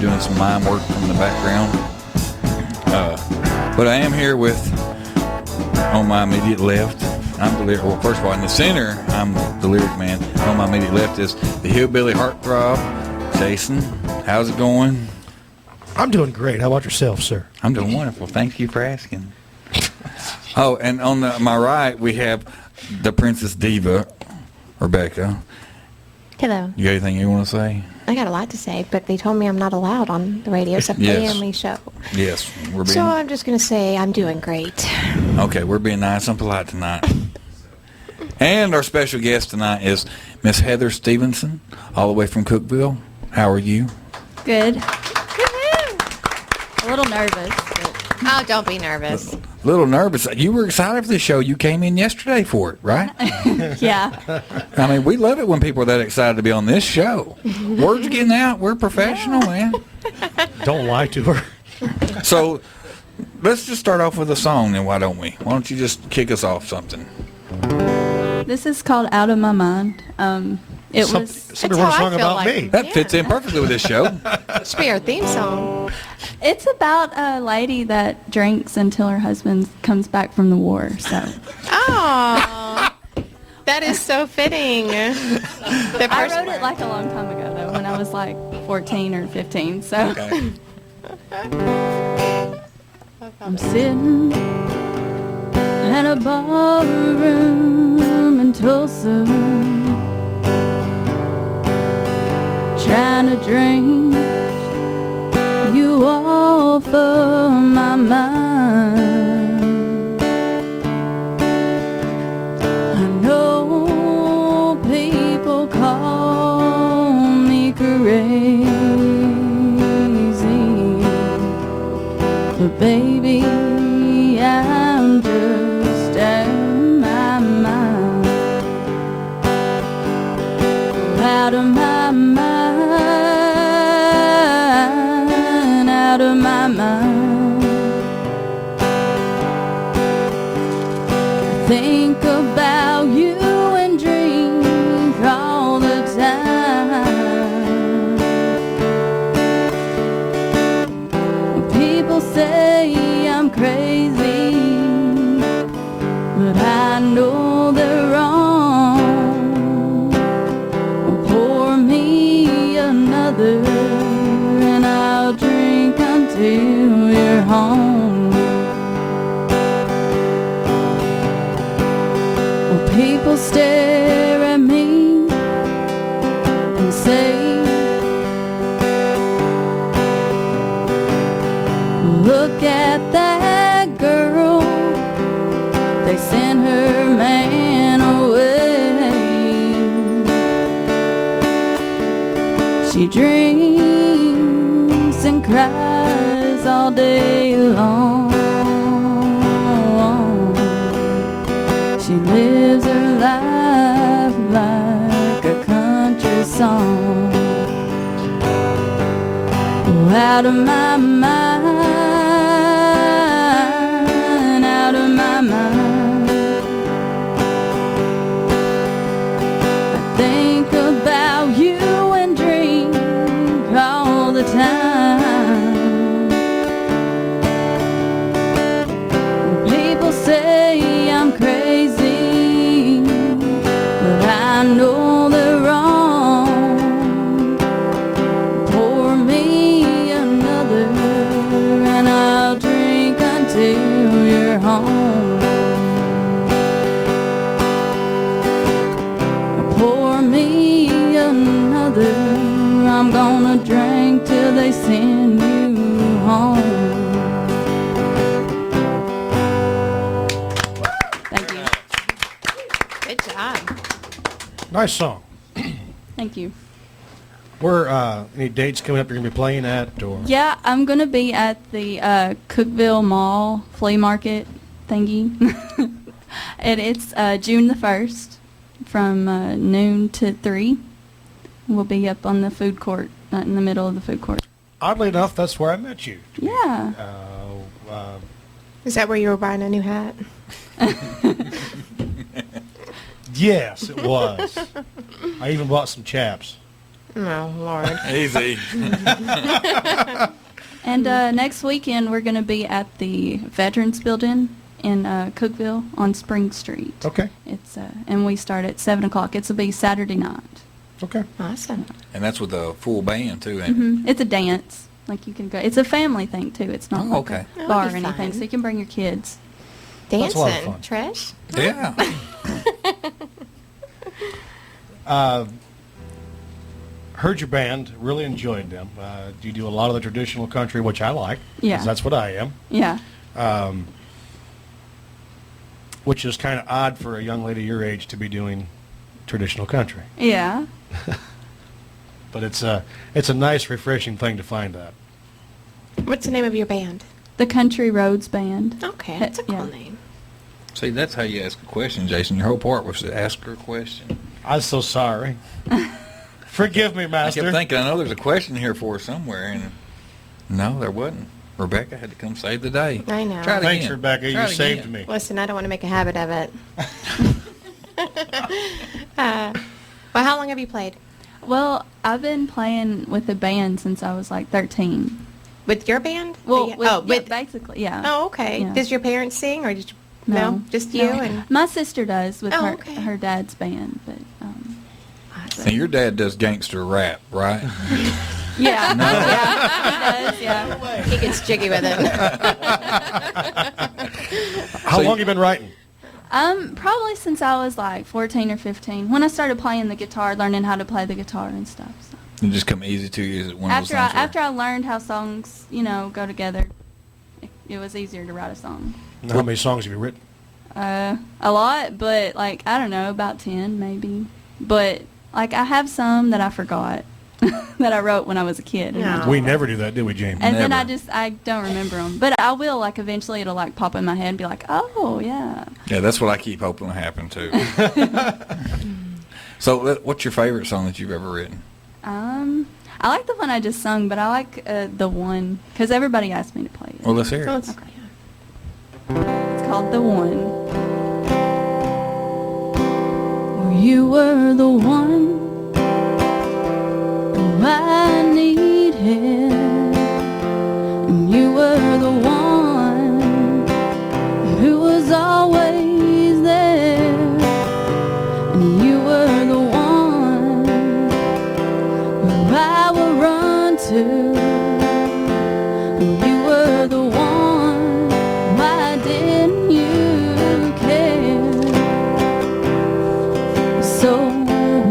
doing some mime work from the background. But I am here with, on my immediate left, I'm the lyric. Well, first of all, in the center, I'm the lyric man. On my immediate left is the hillbilly heartthrob, Jason. How's it going? I'm doing great. How about yourself, sir? I'm doing wonderful. Thank you for asking. Oh, and on my right, we have the Princess Diva, Rebecca. Hello. You got anything you want to say? I got a lot to say, but they told me I'm not allowed on the radio. It's a family show. Yes. We're being... So I'm just going to say I'm doing great. Okay, we're being nice and polite tonight. And our special guest tonight is Miss Heather Stephenson, all the way from Cookeville. How are you? Good. A little nervous. But... Oh, don't be nervous. A little nervous. You were excited for this show. You came in yesterday for it, right? Yeah. I mean, we love it when people are that excited to be on this show. Word's getting out. We're professional, man. Don't lie to her. So let's just start off with a song, then, why don't we? Why don't you just kick us off something? This is called Out of My Mind. Somebody wrote a song about me. That fits in perfectly with this show. It should be our theme song. It's about a lady that drinks until her husband comes back from the war. So. Oh, that is so fitting. I wrote it like a long time ago, though, when I was like 14 or 15. So. Okay. I'm sitting at a ballroom in Tulsa, trying to drink you off of my mind. I know people call me crazy, but baby, I'm just out of my mind. Out of my mind, out of my mind. I think about you and drink all the time. People say I'm crazy, but I know they're wrong. Pour me another and I'll drink until you're home. Well, people stare at me and say, look at that girl. They sent her man away. She drinks and cries all day long. She lives her life like a country song. Out of my mind, out of my mind. I think about you and drink all the time. People say I'm crazy, but I know they're wrong. Pour me another and I'll drink until you're home. Pour me another, I'm gonna drink till they send you home. Thank you. Good job. Nice song. Thank you. Where any dates coming up you're gonna be playing at, or? Yeah, I'm gonna be at the Cookeville Mall flea market thingy, and it's June the 1st from noon to 3. We'll be up on the food court, not in the middle of the food court. Oddly enough, that's where I met you. Yeah. Is that where you were buying a new hat? Yes, it was. I even bought some chaps. Oh, Lord. Easy. And next weekend we're going to be at the Veterans Building in Cookeville on Spring Street. Okay. It's and we start at 7:00. It'll be Saturday night. Okay. Awesome. And that's with a full band, too, ain't it? It's a dance. Like you can go. It's a family thing too. It's not Oh, like okay. a That'll bar or be anything. fun. So you can bring your kids. That's a lot of Dancing. fun. Trish? Yeah. Heard your band, really enjoyed them. You do a lot of the traditional country, which I like. 'Cause Yeah. that's what I am. Yeah. Which is kind of odd for a young lady your age to be doing traditional country. Yeah. But it's a nice, refreshing thing to find out. What's the name of your band? The Country Roads Band. Okay, that's a cool Yeah. name. See, that's how you ask a question, Jason. Your whole part was to ask her a question. I'm so sorry. Forgive me, I Master. kept thinking, I know there's a question here for her somewhere, and no, there wasn't. Rebecca had to come save the day. I know. Try it Thanks, again. Rebecca. Try You it saved again. me. Listen, I don't want to make a habit of it. Well, how long have you played? Well, I've been playing with the band since I was like 13. With your band? Well, Yeah. with, with. basically, yeah. Oh, okay. Yeah. Does your parents sing, or just no? Just you No. and. My sister does with Oh, her okay. her dad's band, but And your dad does gangster rap, right? yeah, yeah, he does, yeah. He gets jiggy with it. How So long you been writing? Probably since I was like 14 or 15 when I started playing the guitar, learning how to play the guitar and stuff. So. It just come easy to you. Is it one of those After things after I learned how songs, go together, it was easier to write a song. How many songs have you written? A lot, but like I don't know, about 10 maybe. But like I have some that I forgot that I wrote when I was a kid. And, No. We never do that, do we, Jamie? and then Never. I don't remember them. But I will, like, eventually it'll like pop in my head and be like, oh yeah. Yeah, that's what I keep hoping will happen too. So, what's your favorite song that you've ever written? I like the one I just sung, but I like the one because everybody asked me to play it. Well, let's hear Oh, it. it's- It's called The One. You were the one who I needed, and you were the one who was always there, and you were the one who I would run to. You were the one, why didn't you care? So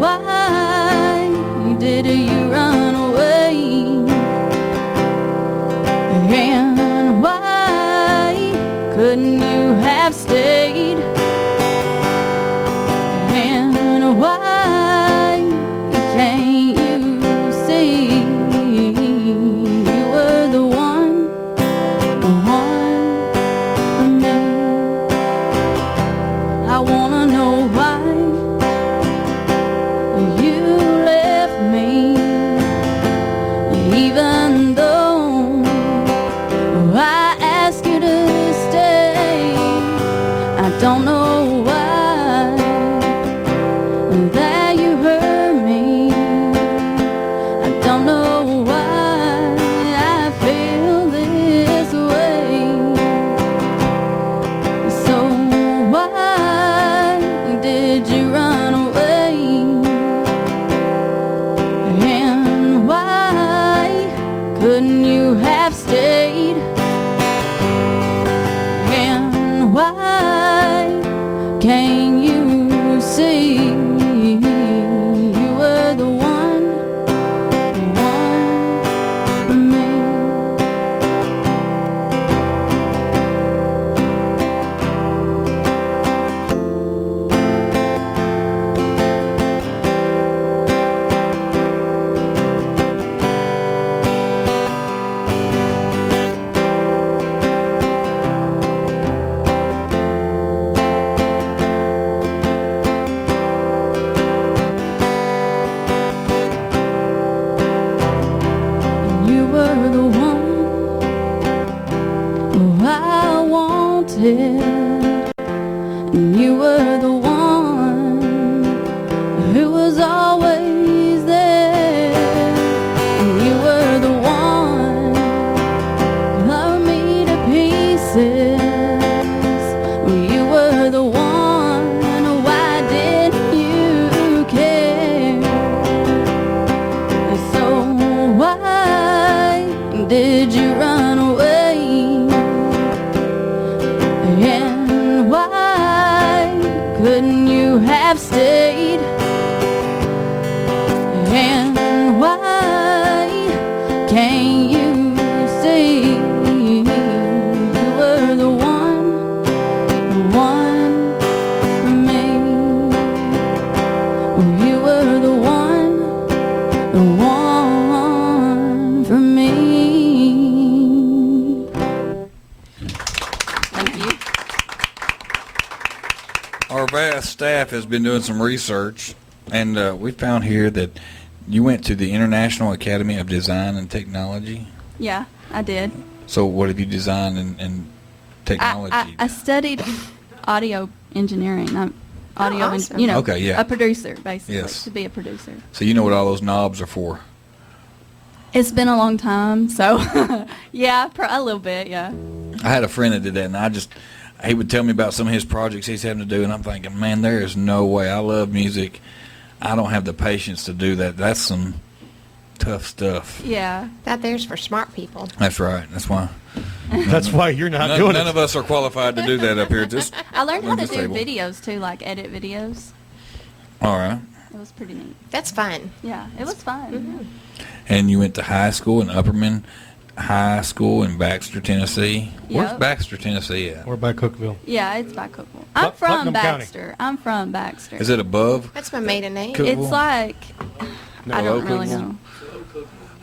why did you run away? And why couldn't you have stayed? And why can't you see you were the one for me? I wanna know why you left me, even though I asked you to stay. I don't know why that you hurt me. I don't know why I feel this way. So why did you run away? And why couldn't you have stayed? And why can't you see you were the one for me? You were the one who I wanted, and you were the one who was always there, did you run away? And why couldn't you have stayed? And why can't you see you were the one for me? You were the one for me. Thank you. Our vast staff has been doing some research, and we found here that you went to the International Academy of Design and Technology. Yeah, I did. So what have you designed in technology? I studied audio engineering. I'm awesome. Okay, yeah. a producer, basically, Yes. to be a producer. So you know what all those knobs are for. It's been a long time, so yeah, a little bit, yeah. I had a friend that did that, and he would tell me about some of his projects he's having to do, and I'm thinking, man, there is no way. I love music. I don't have the patience to do that. That's some tough stuff. Yeah. That there's for smart people. That's right. That's why. That's why you're not doing None it. of us are qualified to do that up here. I learned how to do table. videos, too, like edit videos. All right. It was pretty neat. That's fun. Yeah, it was fun. Mm-hmm. And you went to high school in Upperman High School in Baxter, Tennessee. Where's Yep. Baxter, Tennessee at? We're by Cookville. Yeah, it's by Cookville. I'm Putnam from County. Baxter. I'm from Baxter. Is it above? That's my maiden name. Cool. It's like, I don't Below really Cookville? know.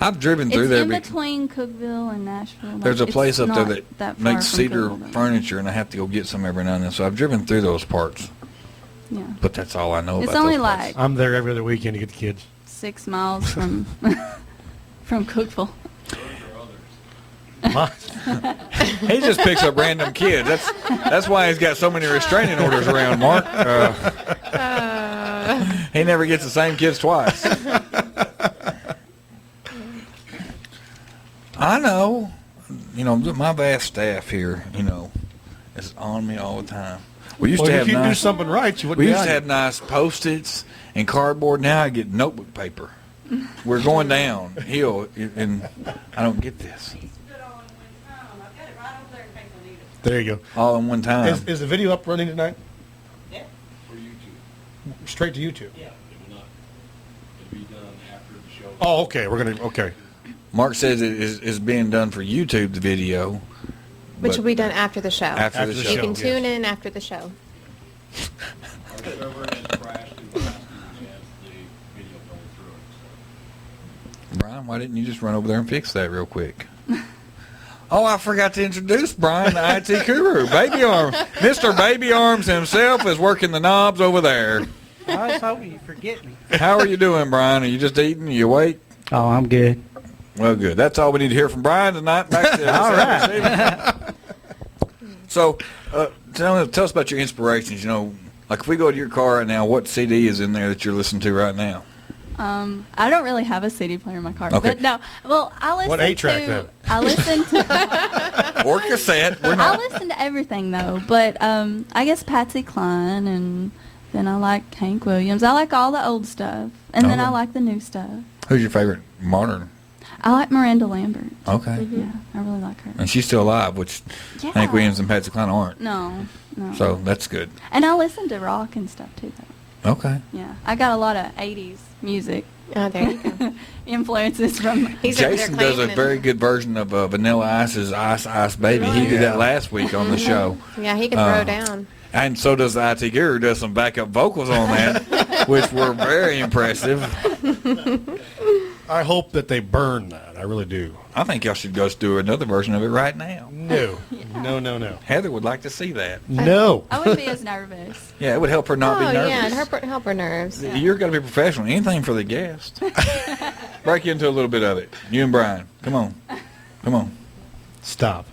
I've driven through It's there. in between Cookville and Nashville. Like, There's a it's place up there not that far makes from cedar Cookville, but- furniture, and I have to go get some every now and then. So I've driven through those parts, Yeah. but that's all I know It's about only those places. like I'm there every other weekend to get the kids. 6 miles from from Cookville. My- He just picks up random kids. That's why he's got so many restraining orders around, Mark. He never gets the same kids twice. I know. You know, my vast staff here, is on me all the time. We used Well, to if have you do nice, something right, you wouldn't we be used on to it. have nice Post-its and cardboard. Now I get notebook paper. We're going downhill, and I don't get this There you go. all in one time. Is the video up running tonight? For YouTube. Straight to YouTube. Yeah. It will not. It'll be done after the show. Oh, okay. Okay. Mark says it is being done for YouTube, the video. Which but will be done after the show. after the After the show. You can yes. tune in after the show. Our server has crashed in the last few weeks as the video going through it. So. Brian, why didn't you just run over there and fix that real quick? Oh, I forgot to introduce Brian, the IT guru. Baby Arms. Mr. Baby Arms himself is working the knobs over there. I was hoping you'd forget me. How are you doing, Brian? Are you just eating? Are you awake? Oh, I'm good. Well, good. That's all we need to hear from Brian tonight. Back to All right. So, tell us about your inspirations. Like if we go to your car right now, what CD is in there that you're listening to right now? I don't really have a CD player in my car, Okay. but no. Well, I listen What 8-track to. then? I listen to. Or cassette? We're I not. listen to everything though, but I guess Patsy Cline, and then I like Hank Williams. I like all the old stuff, and then I Okay. like the new stuff. Who's your favorite modern? I like Miranda Lambert. Okay. Yeah, I really like her. And she's still alive, which Yeah. Hank Williams and Patsy Cline aren't. No. So that's good. And I listen to rock and stuff too, though. Okay. Yeah, I got a lot of '80s music Oh, there you go. influences from. He's over there Jason does a claiming very it. good version of Vanilla Ice's Ice Ice Baby. He did that last week on the show. Yeah, he can throw down. And so does the IT Guru, does some backup vocals on that, which were very impressive. I hope that they burn that. I really do. I think y'all should go do another version of it right now. No. No. Heather would like to see that. No. I wouldn't be as nervous. Yeah, it would help her not be Oh, nervous. yeah, and help her nerves. You're going to be professional. Anything for the guest. Break into a little bit of it. You and Brian. Come on. Stop.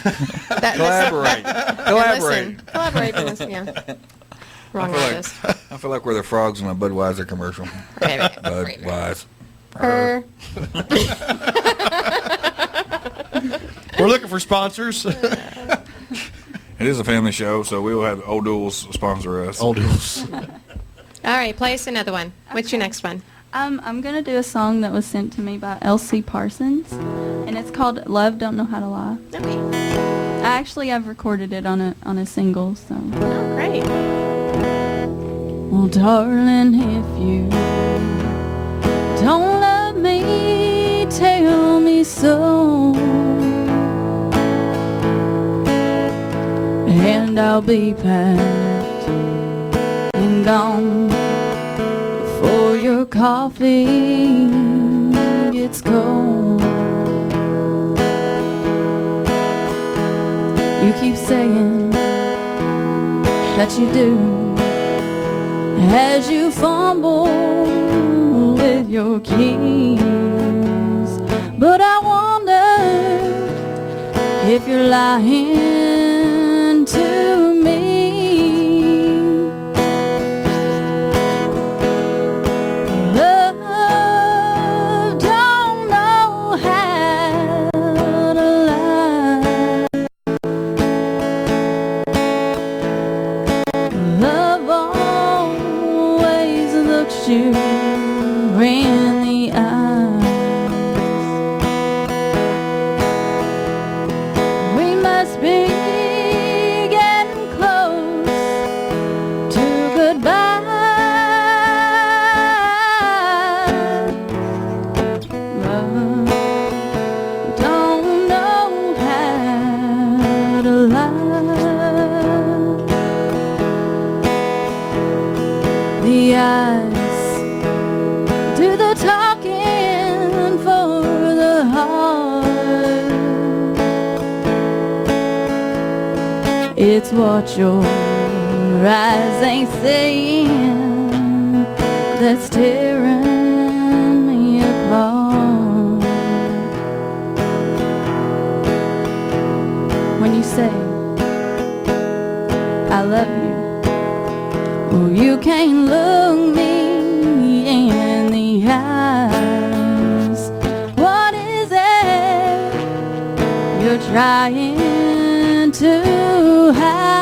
Collaborate. Listen, collaborate and listen, yeah. Wrong artist. I feel like we're the frogs in a Budweiser commercial. Budweiser. Her. We're looking for sponsors. It is a family show, so we will have Old Duels sponsor us. Old dudes. All right, play us another one. What's your next one? I'm gonna do a song that was sent to me by L.C. Parsons, and it's called Love Don't Know How to Lie. Okay. I've recorded it on a single, so. Oh, great. Well, darling, if you don't love me, tell me so. And I'll be packed and gone before your coffee gets cold. You keep saying that you do as you fumble with your keys, but I wonder if you're lying to me. Love don't know how to lie. Love always looks you in the eyes. We must be getting close to goodbye. Love don't know how to lie. The eyes do the talking for the heart. It's what your eyes ain't saying that's tearing me apart. When you say I love you, well, you can't look me in the eyes. What is it you're trying to hide?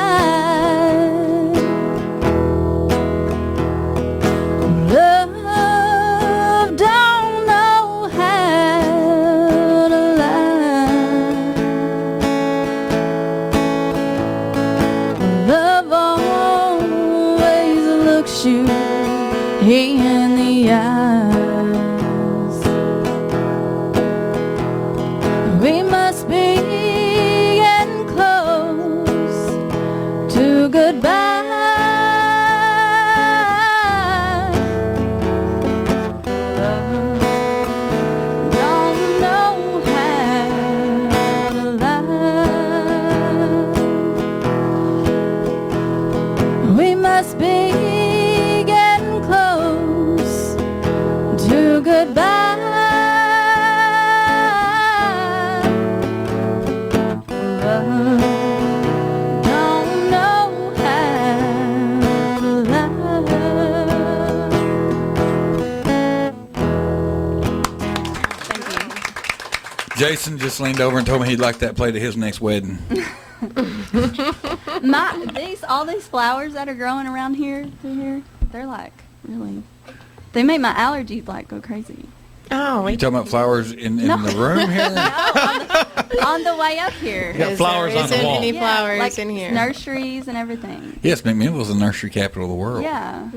Love don't know how to lie. Love always looks you in the eyes. We must be getting close to goodbye. Love don't know how to lie. We must be getting close to goodbye. Love don't know how to lie. Jason just leaned over and told me he'd like that played at his next wedding. All these flowers that are growing around here, through here, they're like really. They make my allergies like go crazy. Oh, You talking about flowers in the room here? On the way up here. got flowers on the wall. Any Yeah, flowers like in here? nurseries and everything. Yes, McMinnville's the nursery capital of the world. Yeah.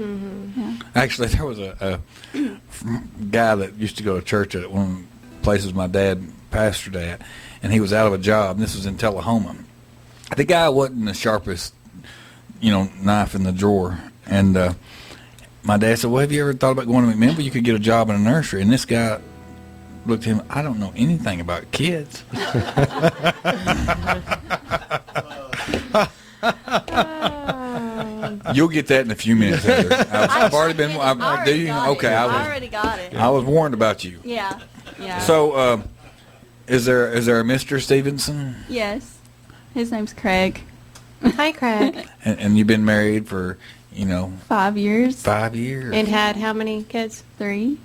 Yeah. Actually, there was a guy that used to go to church at one of the places my dad pastored at, and he was out of a job, and this was in Tullahoma. The guy wasn't the sharpest, knife in the drawer, and my dad said, well, have you ever thought about going to McMinnville? You could get a job in a nursery. And this guy looked at him, I don't know anything about kids. You'll get that in a few minutes, Heather. I've already been. Do you? Okay, I already got it. I was warned about you. Yeah. Yeah. So, is there a Mr. Stevenson? Yes. His name's Craig. Hi, Craig. And you've been married for, 5 years. 5 years. And had how many kids? 3.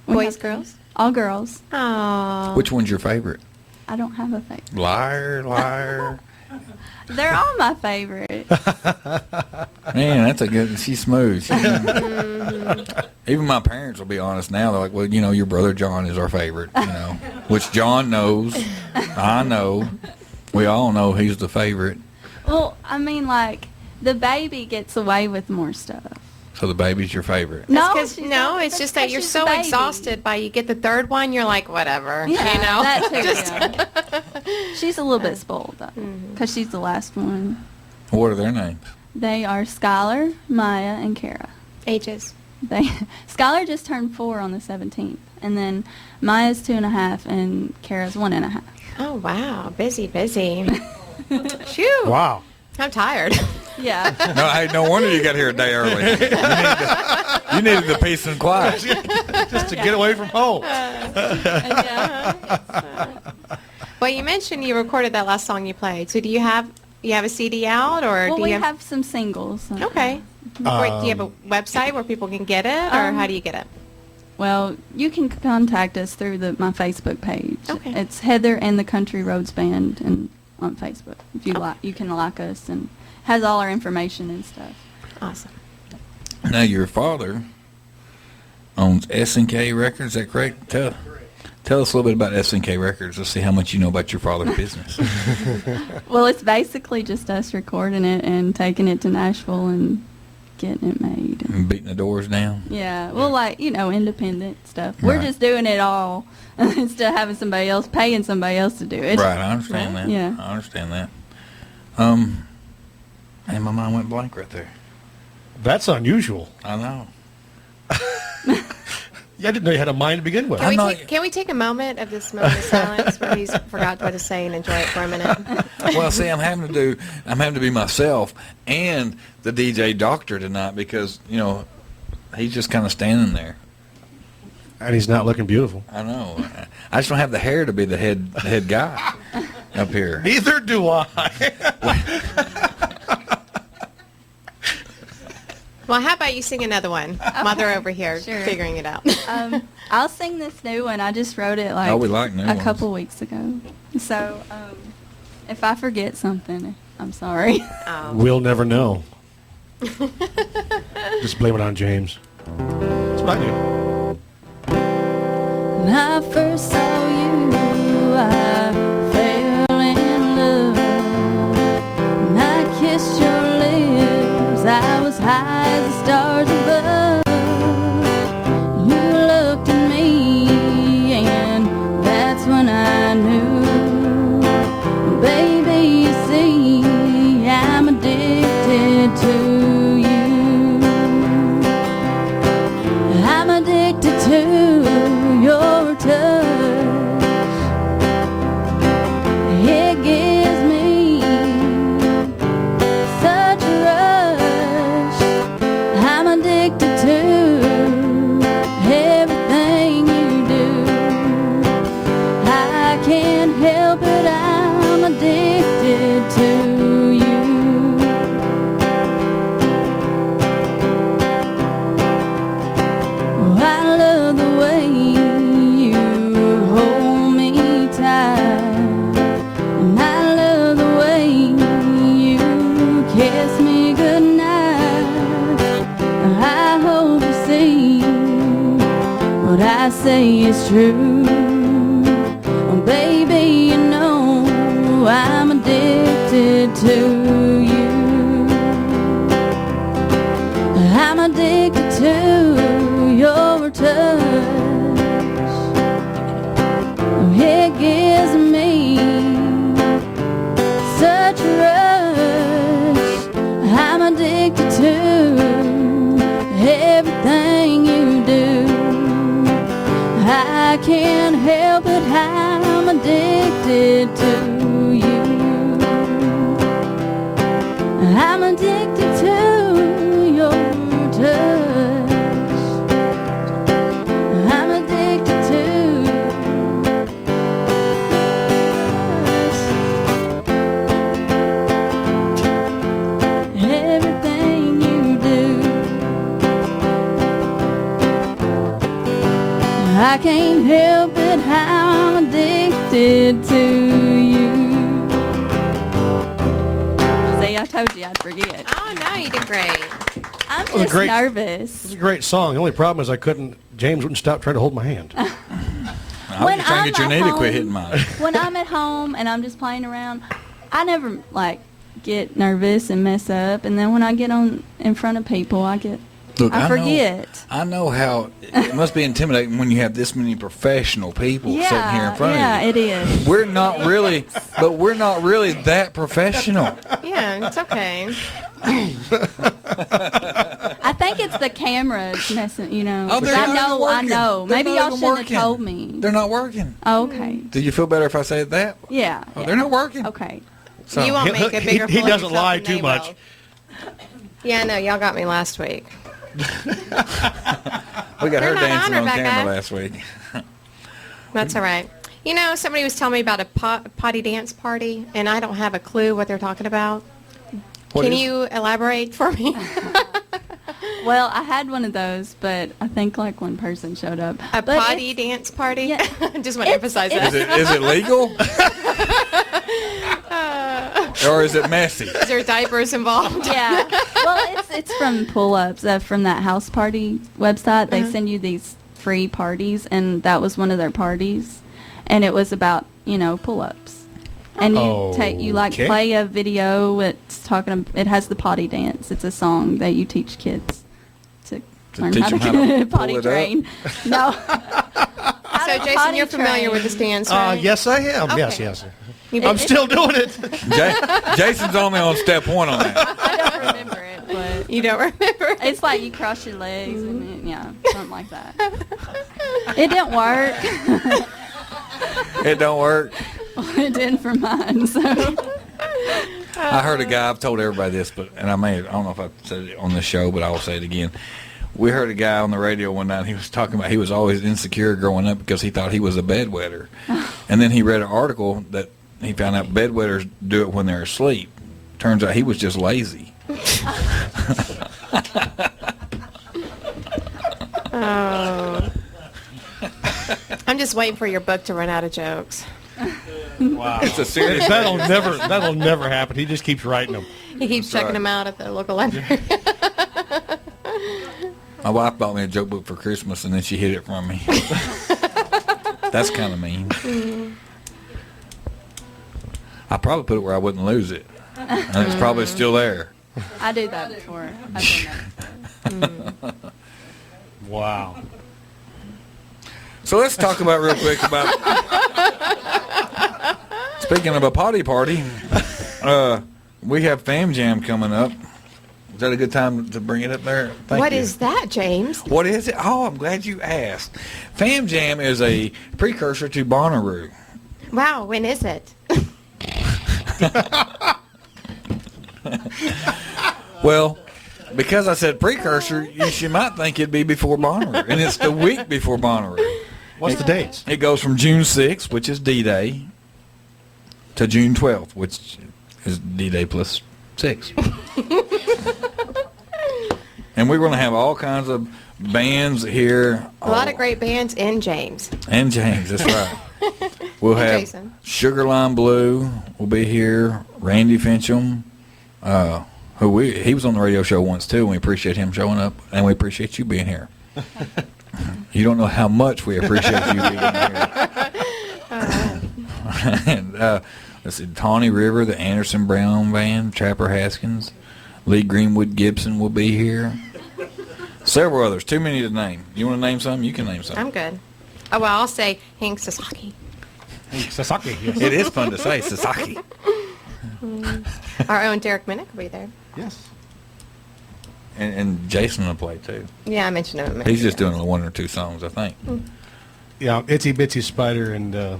We Boys, have girls? All girls. Oh. Which one's your favorite? I don't have a favorite. Liar, liar. They're all my favorite. Man, that's a good. She's smooth. Even my parents will be honest now. They're like, well, your brother John is our favorite. Which John knows. I know. We all know he's the favorite. Well, I mean, like, the baby gets away with more stuff. So the baby's your favorite. No, It's that's just 'cause that you're she's so the baby. exhausted by you get the third one, you're like, whatever. Yeah, that too, Just- yeah. She's a little bit spoiled, though, because she's the last one. What are their names? They are Skylar, Maya, and Kara. Ages. Skylar just turned 4 on the 17th, and then Maya's 2.5, and Kara's 1.5. Oh, wow. Busy. Phew. Wow. I'm tired. Yeah. No wonder you got here a day early. You needed the peace and quiet. Just to get away from home. Yeah. Well, you mentioned you recorded that last song you played. So do you have a CD out, or Well, do we you have some singles. Okay. Or do you have a website where people can get it, or how do you get it? Well, you can contact us through my Facebook page. Okay. It's Heather and the Country Roads Band, and on Facebook. If you you can like us, and has all our information and stuff. Awesome. Now, your father owns S&K Records. Is that correct? Tell us a little bit about S&K Records. Let's see how much you know about your father's business. Well, it's basically just us recording it and taking it to Nashville and getting it made. And beating the doors down. Yeah, well, like, independent stuff. We're Right. just doing it all instead of having paying somebody else to do it. Right, I understand that. Yeah. I understand that. And my mind went blank right there. That's unusual. I know. Yeah, I didn't know you had a mind to begin with. Can we take a moment of this moment of silence where he's forgot what to say and enjoy it for a minute? Well, see, I'm having to be myself and the DJ doctor tonight because, he's just kind of standing there. And he's not looking beautiful. I know. I just don't have the hair to be the head guy up here. Neither do I. Well, how about you sing another one while they're over here Sure. figuring it out? I'll sing this new one. I just wrote it Oh, we like new a ones. couple weeks ago. So if I forget something, I'm sorry. Oh. We'll never know. Just blame it on James. That's what I do. When I first saw you, I fell in love. When I kissed your lips, I was high as the stars above. You looked at me, and that's when I knew, baby, you see, I'm addicted to you. I'm addicted to your touch. It gives me such a rush. I'm addicted to everything you do. I can't help it, I'm addicted to you. Oh, I love the way you hold me tight, and I love the way you kiss me goodnight. I hope you see what I say is true. Oh, baby, you know I'm addicted to you. I'm addicted to your touch. It gives me such a rush. I'm addicted to everything you do. I can't help it, I'm addicted to you. I'm addicted to your touch. I'm addicted to everything you do. I can't help it, I'm addicted to you. told you I'd forget. Oh, no, you did great. I'm was just great. nervous. It's a great song. The only problem is James wouldn't stop trying to hold my hand. I was When just trying to get your I'm knee at to quit home- hitting mine. When I'm at home and I'm just playing around, I never get nervous and mess up. And then when I get in front of people, I forget. I know how it must be intimidating when you have this many professional people sitting here in front of you. Yeah, it is. We're not really that professional. Yeah, it's okay. I think it's the cameras messing, Oh, they're not even I working. know. They're Maybe not y'all even shouldn't working. have told me. They're not working. Oh, okay. Do you feel better if I say that? Yeah. Oh, yeah. they're not working. Okay. So, You won't make a bigger he fool of doesn't yourself lie than too they much. will. Yeah, no, y'all got me last week. we got They're her not dancing on, on camera Rebecca. last week. That's all right. Somebody was telling me about a potty dance party, and I don't have a clue what they're talking about. What Can is- you elaborate for me? Well, I had one of those, but I think one person showed up. A But potty dance party? Yeah. Just want to emphasize that. Is it legal? Or is it messy? Is there diapers involved? Yeah. Well, it's from pull-ups from that house party website. They send you these free parties, and that was one of their parties, and it was about pull-ups. And you Okay. play a video. It has the potty dance. It's a song that you teach kids to learn teach how them how to to potty pull it up? train. No. So, Jason, you're familiar with the stance, right? Yes, I am. Okay. Yes. You- I'm still doing it. Jason's only on step 1 on that. I don't remember it, but You don't remember? it's like you cross your legs and something like that. It didn't work. It don't work. It didn't for mine. So I heard a guy, I've told everybody this, and I don't know if I said it on the show, but I will say it again. We heard a guy on the radio one night, and he was talking about he was always insecure growing up because he thought he was a bedwetter. And then he read an article that he found out bedwetters do it when they're asleep. Turns out he was just lazy. Oh. I'm just waiting for your book to run out of jokes. Wow. It's a serious That'll never happen. He just keeps writing them. He keeps checking right. them out at the local library. My wife bought me a joke book for Christmas, and then she hid it from me. That's kind of mean. I probably put it where I wouldn't lose it. And it's probably still there. I do that before. I've done that before. Wow. So let's talk about real quick about, speaking of a potty party, we have Fam Jam coming up. Is that a good time to bring it up there? Thank What you. is that, James? What is it? Oh, I'm glad you asked. Fam Jam is a precursor to Bonnaroo. Wow, when is it? Well, because I said precursor, you might think it'd be before Bonnaroo, and it's the week before Bonnaroo. What's the dates? It goes from June 6th, which is D-Day, to June 12th, which is D-Day plus 6. And we're going to have all kinds of bands here. A lot of great bands in James. And James, that's right. We'll And have Jason. Sugarline Blue will be here. Randy Fincham, he was on the radio show once too, and we appreciate him showing up, and we appreciate you being here. You don't know how much we appreciate you being here. And, let's see, Tawny River, the Anderson Brown Band, Trapper Haskins, Lee Greenwood Gibson will be here. Several others, too many to name. You want to name some? You can name some. I'm good. Oh, well, I'll say Hank Sasaki. Sasaki. Yes. It is fun to say, Sasaki. Our own Derek Minnick will be there. Yes. And Jason will play too. Yeah, I mentioned him a minute He's just ago. doing 1 or 2 songs, I think. Yeah, Itsy Bitsy Spider and the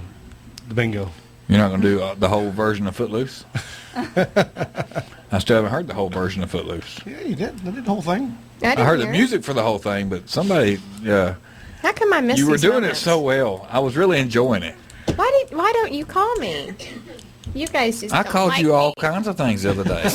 Bingo. You're not going to do the whole version of Footloose? I still haven't heard the whole version of Footloose. Yeah, you did. I did the whole thing. I I didn't heard the hear it. music for the whole thing, but somebody, How come I missed you were these doing moments? it so well. I was really enjoying it. Why don't you call me? You guys just I don't called like you all me. kinds of things the other day.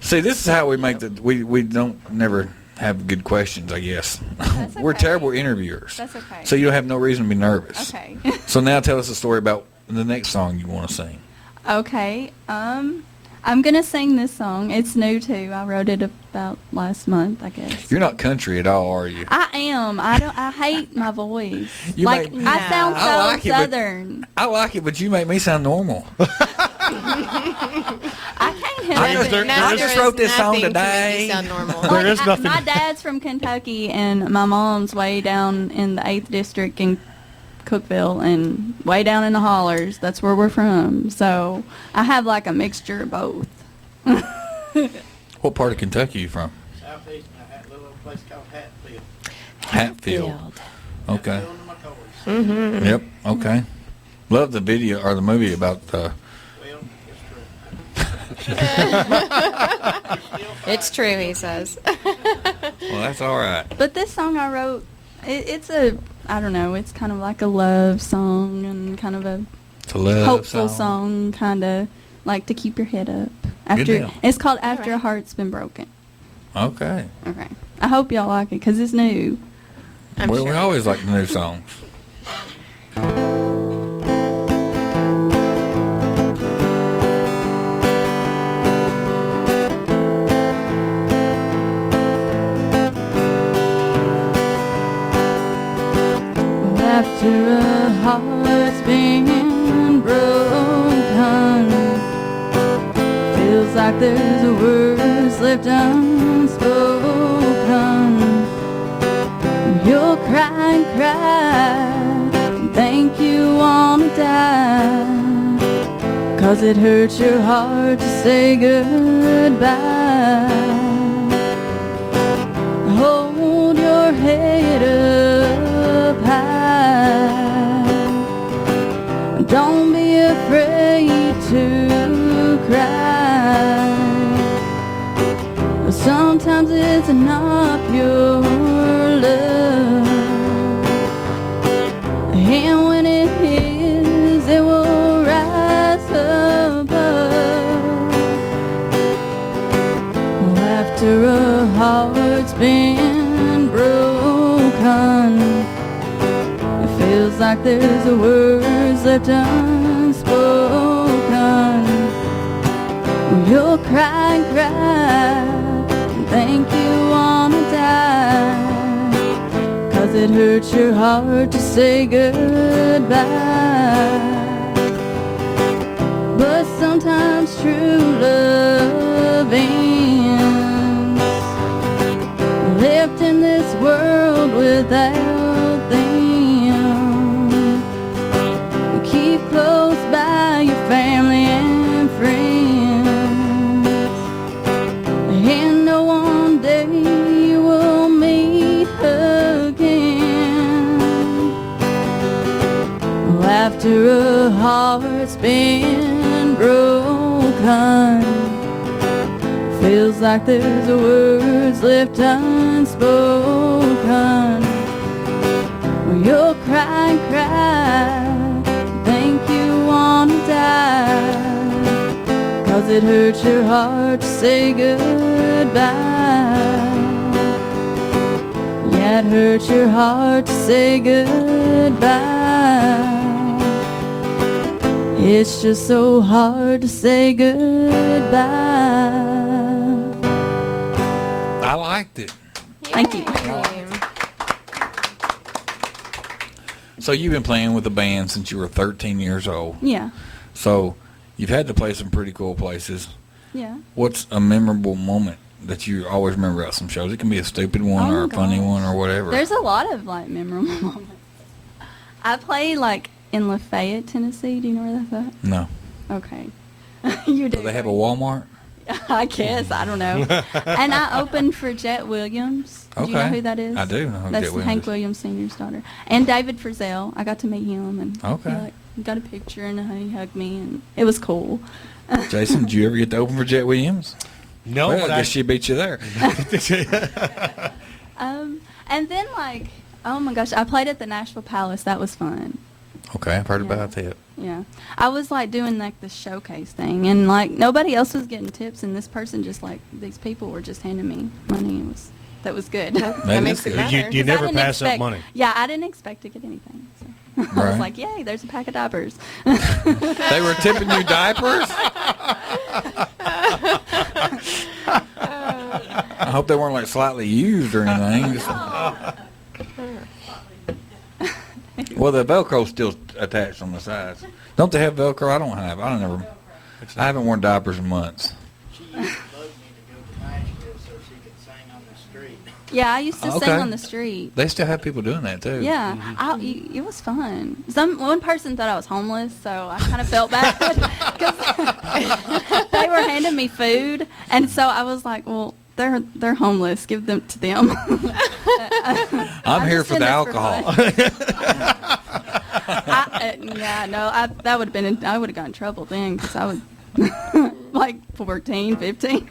See, this is how we make we don't never have good questions, I guess. That's We're okay. terrible interviewers. That's okay. So you have no reason to be nervous. Okay. So now tell us a story about the next song you want to sing. Okay. I'm gonna sing this song. It's new too. I wrote it about last month, I guess. You're not country at all, are you? I am. I hate my voice. You like make- I sound so I like it, but- southern. I like it, but you make me sound normal. I can't help it. I just wrote this song today. You sound normal. There is nothing- My dad's from Kentucky, and my mom's way down in the 8th District in Cookville, and way down in the hollers. That's where we're from. So I have like a mixture of both. What part of Kentucky are you from? Southeast, a little place called Hatfield. Hatfield. Okay. Hatfield and McCoys. Yep. Okay. Love the video or the movie about the. Well, it's true. It's true, he says. Well, that's all right. But this song I wrote, it's I don't know, it's kind of like a love song and kind of a It's a love hopeful song, kind of like to keep your head up. deal. It's called After a Alright. Heart's Been Broken. Okay. Okay. I hope y'all like it because it's new. I'm Well, sure. we always like the new songs. After a heart's been broken, feels like there's words left unspoken. You'll cry and cry, think you wanna die, 'cause it hurts your heart to say goodbye. Hold your head up high. Don't be afraid to cry. Sometimes it's not your love, and when it is, it will rise above. After a heart's been broken, it feels like there's words left unspoken. You'll cry and cry, and think you wanna die, 'cause it hurts your heart to say goodbye. But sometimes true love ends, left in this world without them. Keep close by your family and friends, and know one day you will meet again. After a heart's been broken, feels like there's words left unspoken. You'll cry and cry, think you wanna die, 'cause it hurts your heart to say goodbye. Yeah, it hurts your heart to say goodbye. It's just so hard to say goodbye. I liked it. Thank you. So you've been playing with the band since you were 13 years old. Yeah, So you've had to play some pretty cool places. yeah. What's a memorable moment that you always remember at some shows? It can be a stupid one Oh, or a funny gosh. one or whatever. There's a lot of like memorable moments. I play like in Lafayette, Tennessee. Do you know where that's at? No. Okay. You do. Do they have a Walmart? I guess. I don't know. And I opened for Jet Williams. Do you know Okay. who that is? I do know who That's Jet Williams Hank is. Williams Sr.'s daughter. And David Frizzell. I got to meet him, and Okay. he, like, got a picture, and he hugged me, and it was cool. Jason, did you ever get to open for Jet Williams? No, Well, but I guess she beat you there. And then like, oh my gosh, I played at the Nashville Palace. That was fun. Okay, I've heard Yeah. about that. Yeah, I was like doing like the showcase thing, and like nobody else was getting tips, and this person just like these people were just handing me money. That was good. That That is makes it good. better. You 'Cause I never didn't pass up expect- money. Yeah, I didn't expect to get anything. So. I Right. was like, yay, there's a pack of diapers. They were tipping you diapers? I hope they weren't like slightly used or anything. Well, the Velcro's still attached on the sides. Don't they have Velcro? I don't have. I haven't worn diapers in months. She used to bug me to go to Nashville so she could sing on the street. Yeah, I used to Okay. sing on the street. They still have people doing that too. Yeah, it was fun. One person thought I was homeless, so I kind of felt bad because they were handing me food, and so I was like, "Well, they're homeless. Give them to them." I'm here just for in the this alcohol. That would have been. I would have got in trouble then because I would like 14, 15.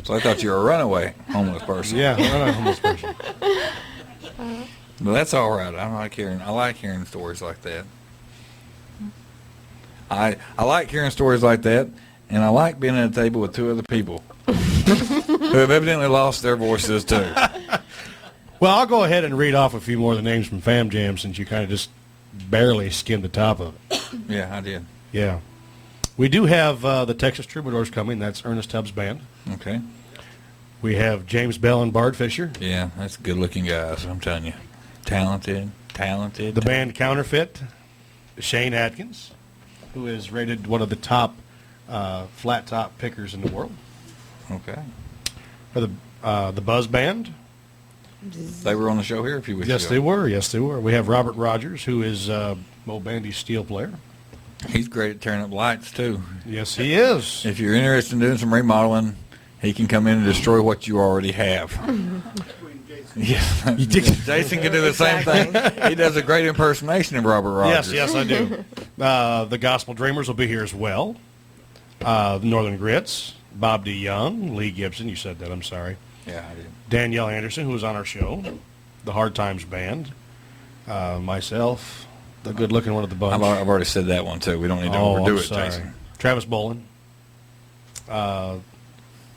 So I thought you were a runaway homeless person. Yeah, I'm not a homeless person. But that's all right. I like hearing stories like that. I like hearing stories like that, and I like being at a table with two other people who have evidently lost their voices too. Well, I'll go ahead and read off a few more of the names from Fam Jam since you kind of just barely skimmed the top of it. Yeah, I did. Yeah. We do have the Texas Troubadours coming. That's Ernest Tubbs' band. Okay. We have James Bell and Bard Fisher. Yeah, that's good-looking guys. I'm telling you, talented. The band Counterfeit. Shane Atkins, who is rated one of the top flat top pickers in the world. Okay. For the Buzz Band. They were on the show here a few weeks Yes, ago. they were. Yes, they were. We have Robert Rogers, who is Mo Bandy's steel player. He's great at tearing up lights too. Yes, he is. If you're interested in doing some remodeling, he can come in and destroy what you already have. Yeah, Jason can do the same thing. He does a great impersonation of Robert Rogers. Yes, I do. The Gospel Dreamers will be here as well. The Northern Grits, Bob D. Young, Lee Gibson. You said that. I'm sorry. Yeah, I did. Danielle Anderson, who was on our show. The Hard Times Band. Myself, the good-looking one of the bunch. I've already said that one too. We don't need to overdo I'm it, sorry. Jason. Travis Bolin.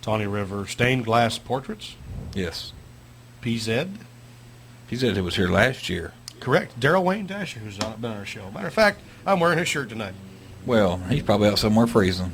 Tawny River. Stained Glass Portraits. Yes. PZ. He said it was here last year. Correct. Daryl Wayne Dasher, who's been on our show. Matter of fact, I'm wearing his shirt tonight. Well, he's probably out somewhere freezing.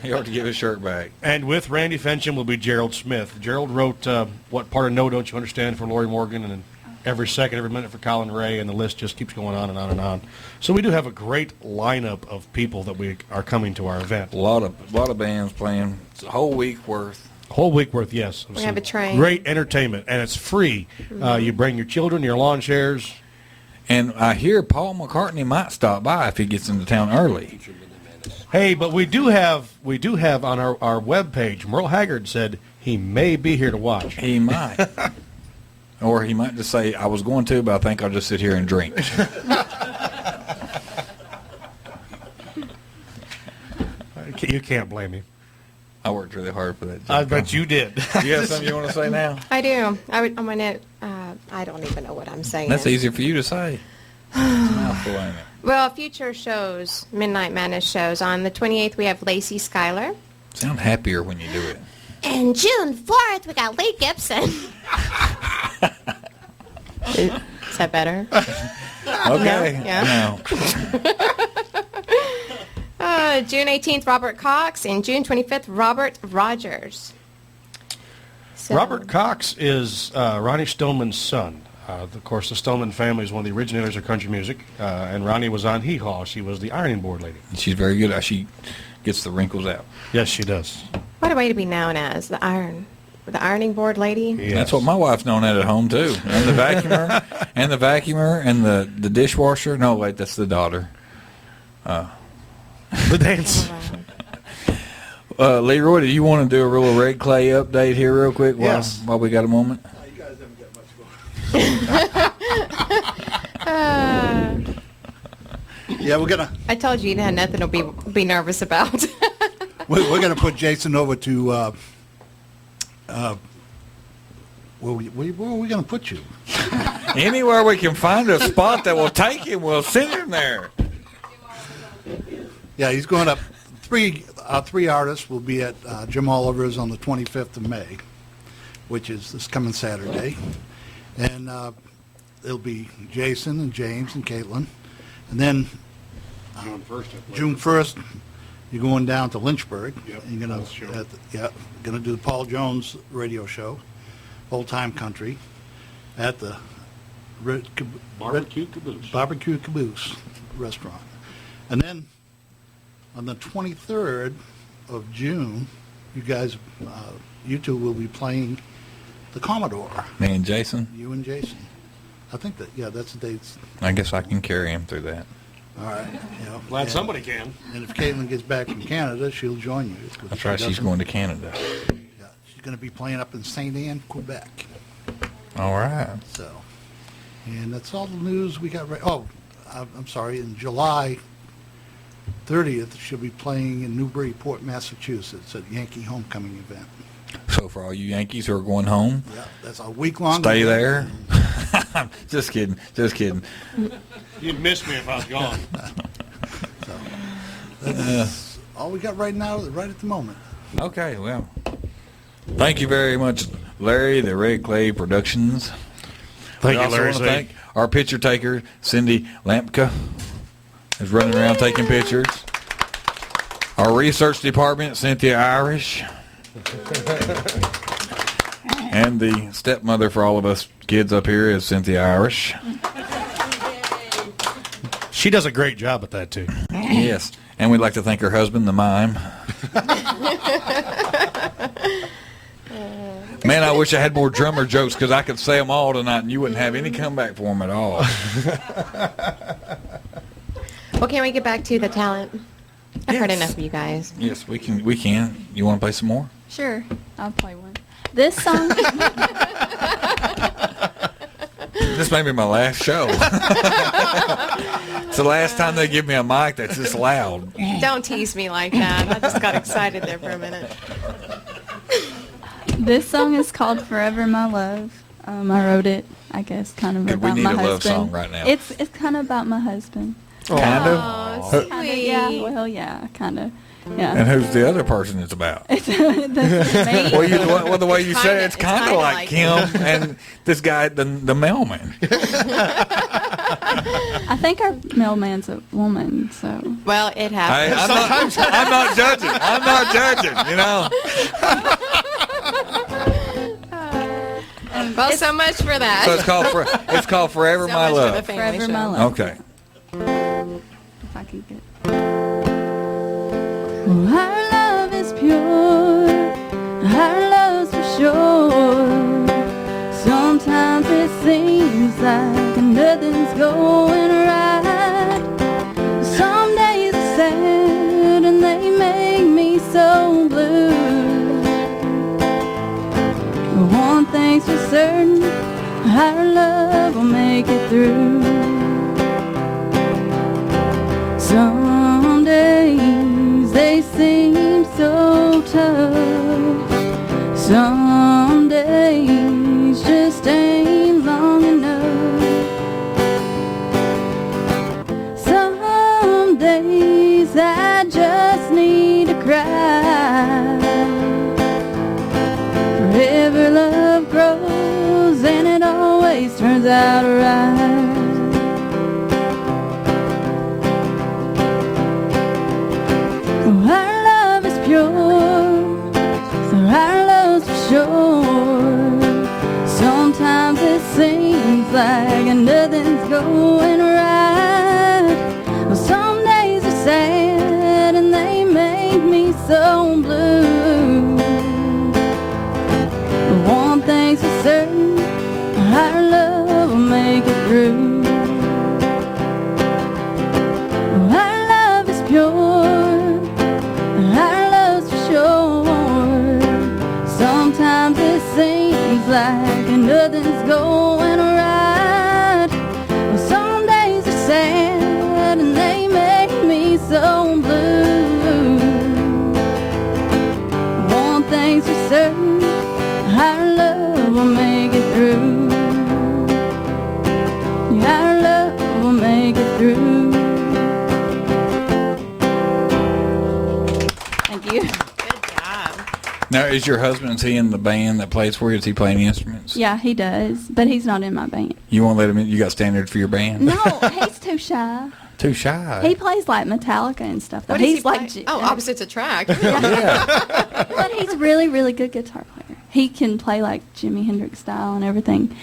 He ought to give his shirt back. And with Randy Fensham will be Gerald Smith. Gerald wrote What Part of No Don't You Understand for Lori Morgan, and then Every Second, Every Minute for Colin Ray, and the list just keeps going on and on and on. So we do have a great lineup of people that we are coming to our event. A lot of bands playing. It's a whole week worth. Whole week worth, yes. We have a train. Great entertainment, and it's free. You bring your children, your lawn chairs. And I hear Paul McCartney might stop by if he gets into town early. Hey, but we do have on our webpage, Merle Haggard said he may be here to watch. He might. Or he might just say, I was going to, but I think I'll just sit here and drink. You can't blame me. I worked really hard for that job. I bet you did. You have something you want to say now? I do. On my note, I don't even know what I'm saying. That's easier for you to say. It's a mouthful, ain't it? Well, future shows, Midnight Madness shows. On the 28th, we have Lacey Schuyler. Sound happier when you do it. And June 4th, we got Lee Gibson. Is that better? Okay. No? Yeah. No. June 18th, Robert Cox. And June 25th, Robert Rogers. So, Robert Cox is Ronnie Stoneman's son. Of course, the Stoneman family is one of the originators of country music. And Ronnie was on Hee Haw. She was the ironing board lady. She's very good. She gets the wrinkles out. Yes, she does. What a way to be known as, the ironing board lady. Yes. That's what my wife's known at home, too. And the vacuumer, and the dishwasher. No, wait, that's the daughter. The dance. Leroy, do you want to do a real Red Clay update here real quick while we got a moment? You guys haven't got much going. Yeah, we're gonna I told you had nothing to be nervous about. we're gonna put Jason over to where are we gonna put you? Anywhere we can find a spot that will take him, we'll send him there. Yeah, he's going up. Three artists will be at Jim Oliver's on the 25th of May, which is this coming Saturday. And it'll be Jason and James and Caitlin. And then June 1st, I believe. June 1st, you're going down to Lynchburg. Yep, And you're gonna, Paul's show. gonna do the Paul Jones radio show, Old Time Country, at the Barbecue Caboose. Barbecue Caboose restaurant. And then on the 23rd of June, you guys, you two will be playing the Commodore, Me and Jason. you and Jason. I think that's the dates. I guess I can carry him through that. All right. Glad somebody can. And if Caitlin gets back from Canada, she'll join you. That's right. She's going to Canada. Yeah, she's going to be playing up in St. Anne, Quebec. All right. So, and that's all the news we got. Oh, I'm sorry. In July 30th, she'll be playing in Newburyport, Massachusetts at Yankee Homecoming event. So for all you Yankees who are going home, Yeah, that's a week-long stay event. there. Just kidding. Just kidding. You'd miss me if I was gone. That's all we got right now, right at the moment. Okay, well, thank you very much, Larry, the Red Clay Productions. Thank We you, also Larry. want to thank our picture taker, Cindy Lampka, who's running around taking pictures. Our research department, Cynthia Irish. And the stepmother for all of us kids up here is Cynthia Irish. She does a great job at that, too. Yes. And we'd like to thank her husband, the mime. Man, I wish I had more drummer jokes because I could say them all tonight and you wouldn't have any comeback for them at all. Well, can we get back to the talent? I've heard Yes. enough of you guys. Yes, we can. We can. You want to play some more? Sure, I'll play one. This song, This may be my last show. It's the last time they give me a mic that's this loud. Don't tease me like that. I just got excited there for a minute. this song is called "Forever My Love." I wrote it, I guess, kind of Good, we about need my a love husband. song right now. It's kind of about my husband. Kind of. Oh, Kinda, sweet. yeah, well, yeah, kind of, yeah. And who's the other person it's about? That's me. Well, the way you said it, it's It's kind of kinda like like him and this guy, the mailman. I think our mailman's a woman, so. Well, it happens. I'm not judging. I'm not judging. You know. Well, so much for that. So it's called Forever So My much for the Love. family Forever My show. Love. Okay. If I can get. Oh, our love is pure, our love's for sure. Sometimes it seems like nothing's going right. Some days are sad and they make me so blue. But one thing's for certain, our love will make it through. Some days they seem so tough. Some days just ain't long enough. Some days I just need to cry. Forever love grows and it always turns out right. Our love is pure, so our love's for sure. Sometimes it seems like nothing's going right. Well, some days are sad and they make me so blue. But one thing's for certain, our love will make it through. Our love is pure, our love's for sure. Sometimes it seems like nothing's going right. Well, some days are sad and they make me so blue. One thing's for certain, our love will make it through. Yeah, our love will make it through. Thank you. Good job. Now, is your husband, is he in the band that plays for you? Is he playing instruments? Yeah, he does, but he's not in my band. You won't let him in? You got standards for your band? No, he's too shy. Too shy. He plays like Metallica and stuff. Though. What does He's he play? like Opposites attract. Yeah. but he's really, really good guitar player. He can play like Jimi Hendrix style and everything.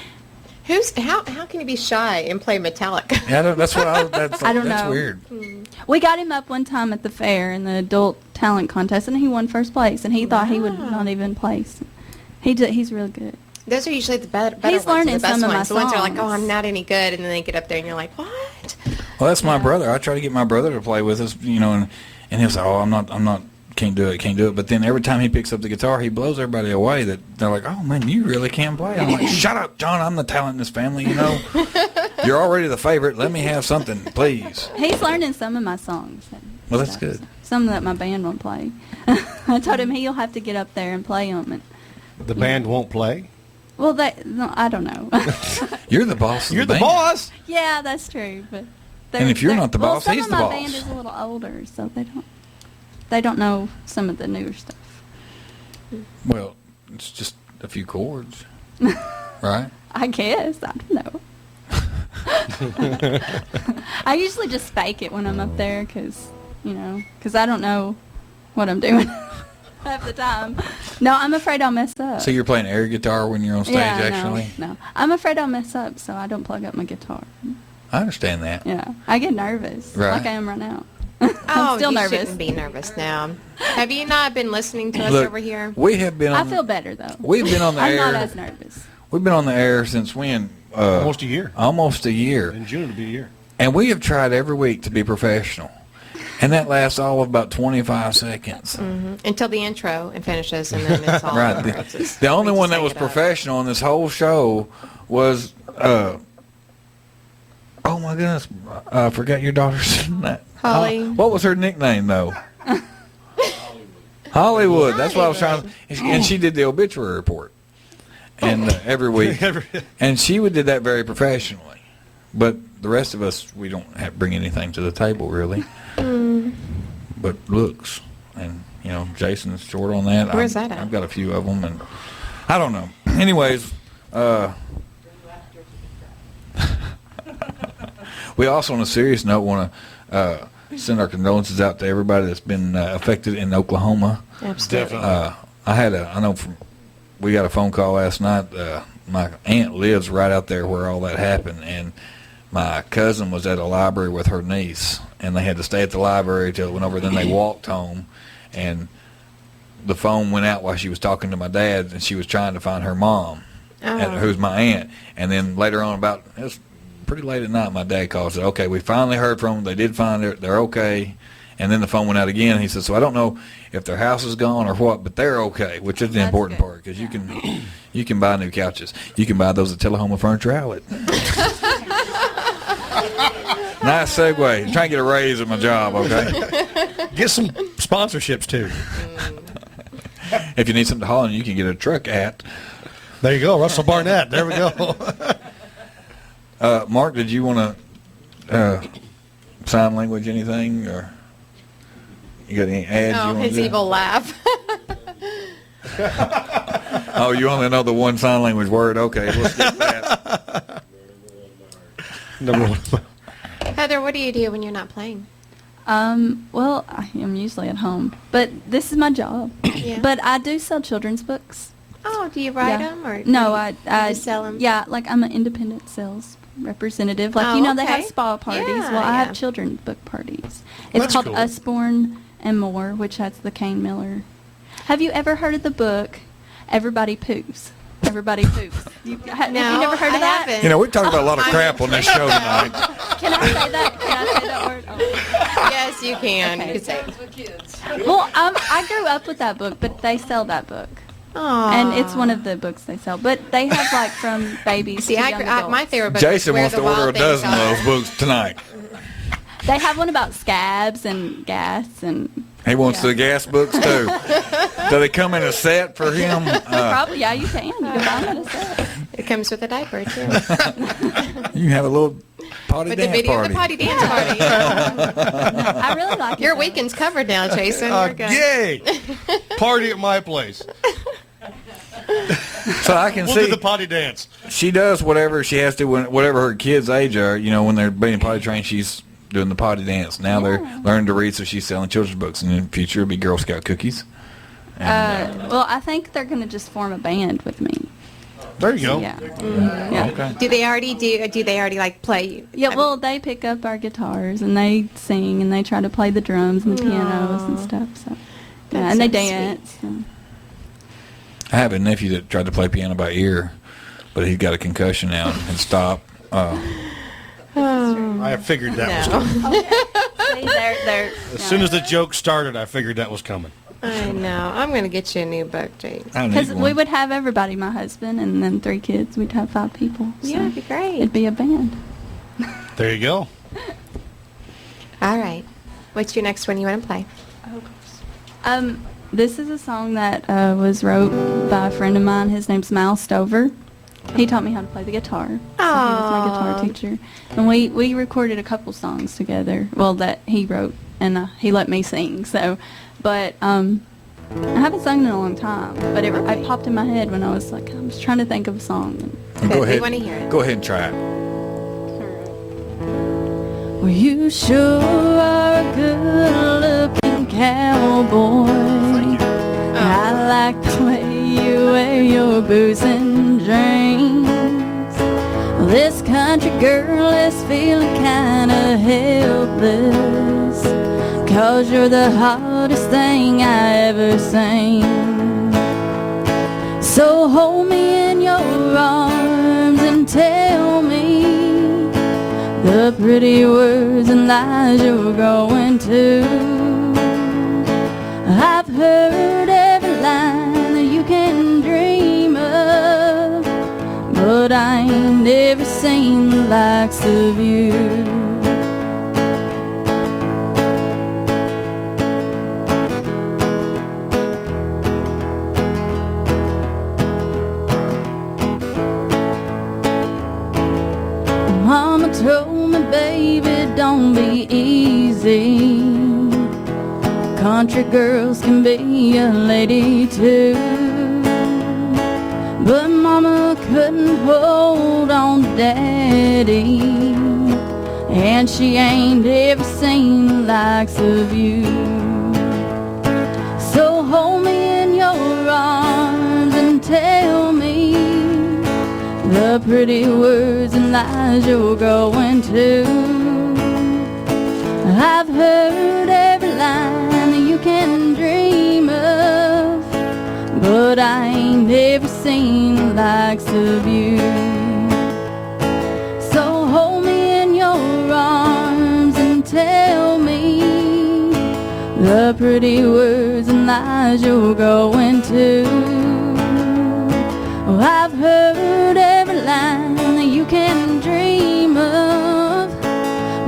How can he be shy and play Metallica? Yeah, that's what that's I don't that's know. weird. We got him up one time at the fair in the adult talent contest, and he won first place. And he thought he would not even place. He's really good. Those are usually the better He's ones, learning the best some of my ones. The ones that are like, songs. oh, I'm not any good, and then they get up there and you're like, what? Well, that's my Yeah. brother. I try to get my brother to play with us, and he'll say, "Oh, I'm not, can't do it." But then every time he picks up the guitar, he blows everybody away. That they're like, "Oh man, you really can play." I'm like, "Shut up, John. I'm the talent in this family. You're already the favorite. Let me have something, please." He's learning some of my songs. and Well, that's stuff. good. Some that my band won't play. I told him he'll have to get up there and play them. And, The band won't play. well, no, I don't know. You're the boss. Of You're the the band. boss. Yeah, that's true. But And if you're not the boss, some he's of the my boss. band is a little older, so they don't know some of the newer stuff. Well, it's just a few chords, right? I guess I don't know. I usually just fake it when I'm up there because I don't know what I'm doing half the time. No, I'm afraid I'll mess up. So you're playing air guitar when you're on stage, yeah, actually? No, I'm afraid I'll mess up, so I don't plug up my guitar. I understand that. Yeah, I get nervous, Right. like I am right now. Oh, I'm still you nervous. shouldn't be nervous now. Have you not been listening to us Look, over here? we have been I on. feel better though. We've been on the I'm air. not as nervous. We've been on the air since when? Almost a year. Almost a year. In June it'll be a year. And we have tried every week to be professional. And that lasts all of about 25 seconds. Until the intro and finishes, and then it's all Right. over. It's just- The only we one just that was hang it up. professional in this whole show was, oh my goodness, I forgot your daughter's name. Holly. What was her nickname, though? Hollywood. That's what I was trying to. And she did the obituary report. And every week. And she did that very professionally. But the rest of us, we don't bring anything to the table, really. But looks. And, Jason's short on that. Where's that at? I've got a few of them. And I don't know. Anyways, we also, on a serious note, want to send our condolences out to everybody that's been affected in Oklahoma. Absolutely. We got a phone call last night. My aunt lives right out there where all that happened, and my cousin was at a library with her niece, and they had to stay at the library till it went over. Then they walked home, and the phone went out while she was talking to my dad, and she was trying to find her mom, who's my aunt. And then later on, it was pretty late at night, my dad called and said, okay, we finally heard from them. They did find her. They're okay. And then the phone went out again. And he said, so I don't know if their house is gone or what, but they're okay, which is the important good. part, because you can buy new couches. You can buy those at Tullahoma Furniture Outlet. Nice segue. Trying to get a raise at my job, okay? Get some sponsorships too. If you need something to haul in, you can get a truck at. There you go, Russell Barnett. There we go. Mark, did you want to sign language anything, or you got any ads you Oh, want his to do? evil laugh. Oh, you only know the one sign language word. Okay, let's get that. Number one. Heather, what do you do when you're not playing? Well, I am usually at home, but this is my job. Yeah. But I do sell children's books. Oh, do you write them or No, do you I just sell them? Yeah, like I'm an independent sales representative. Like Oh, they have okay. spa parties. Yeah, Well, I yeah. have children's book parties. It's That's called cool. Usborne and More, which has the Kane Miller. Have you ever heard of the book Everybody Poops? Everybody Poops. Have you never heard I of that? haven't. We talked about a lot of crap on this show tonight. Can I say that? Can I say that word? Oh. Yes, you can. Okay. You can say it. Well, I grew up with that book, but they sell that book. Aw. And it's one of the books they sell. But they have, like, from babies See, to young adults. my favorite book Jason is Where wants the to order Wild a dozen of Things those Are. books tonight. They have one about scabs and gas and... He wants Yeah. the gas books, too. Do they come in a set for him? Probably, yeah, you can. You can buy them in a set. It comes with a diaper, too. You can have a little Potty with dance the video party. of the potty dance party. I really like it. Your though. weekend's covered now, Jason. You're good. Yay! Party at my place. So I can We'll see do the potty dance. she does whatever she has to when whatever her kids' age are. You know, when they're being potty trained, she's doing the potty dance. Now they're learning to read, so she's selling children's books. And in the future, it'll be Girl Scout cookies. And, Well, I think they're going to just form a band with me. There you go. Yeah. Yeah. okay. Do they already like play? Yeah, well, they pick up our guitars and they sing and they try to play the drums and the pianos and stuff. So, yeah, and they so dance. And, I have a nephew that tried to play piano by ear, but he's got a concussion now and stopped. I figured that was coming. see, they're, As soon as the joke started, I figured that was coming. I know. I'm going to get you a new book, James. I need because one. we would have everybody, my husband and then 3 kids. We'd have 5 people. So Yeah, it'd be great. It'd be a band. There you go. All right. What's your next one you want to play? This is a song that was wrote by a friend of mine. His name's Miles Stover. He taught me how to play the guitar. So he was my guitar Aw. teacher. And we recorded a couple songs together. Well, that he wrote, and he let me sing. So, but I haven't sung in a long time. But it popped in my head when I was trying to think of a song. And Good, go we ahead. wanna hear it. Go ahead and try it. Well, you sure are a good-looking cowboy. I like the way you wear your boots and jeans. Well, this country girl is feeling kinda helpless, 'cause you're the hottest thing I ever seen. So hold me in your arms and tell me the pretty words and lies you're going to. I've heard every line that you can dream of, but I ain't never seen the likes of you. Mama told me, baby, don't be easy. Country girls can be a lady too. But Mama couldn't hold on to Daddy, and she ain't ever seen the likes of you. So hold me in your arms and tell me the pretty words and lies you're going to. I've heard every line that you can dream of, but I ain't never seen the likes of you. So hold me in your arms and tell me the pretty words and lies you're going to. Oh, I've heard every line that you can dream of,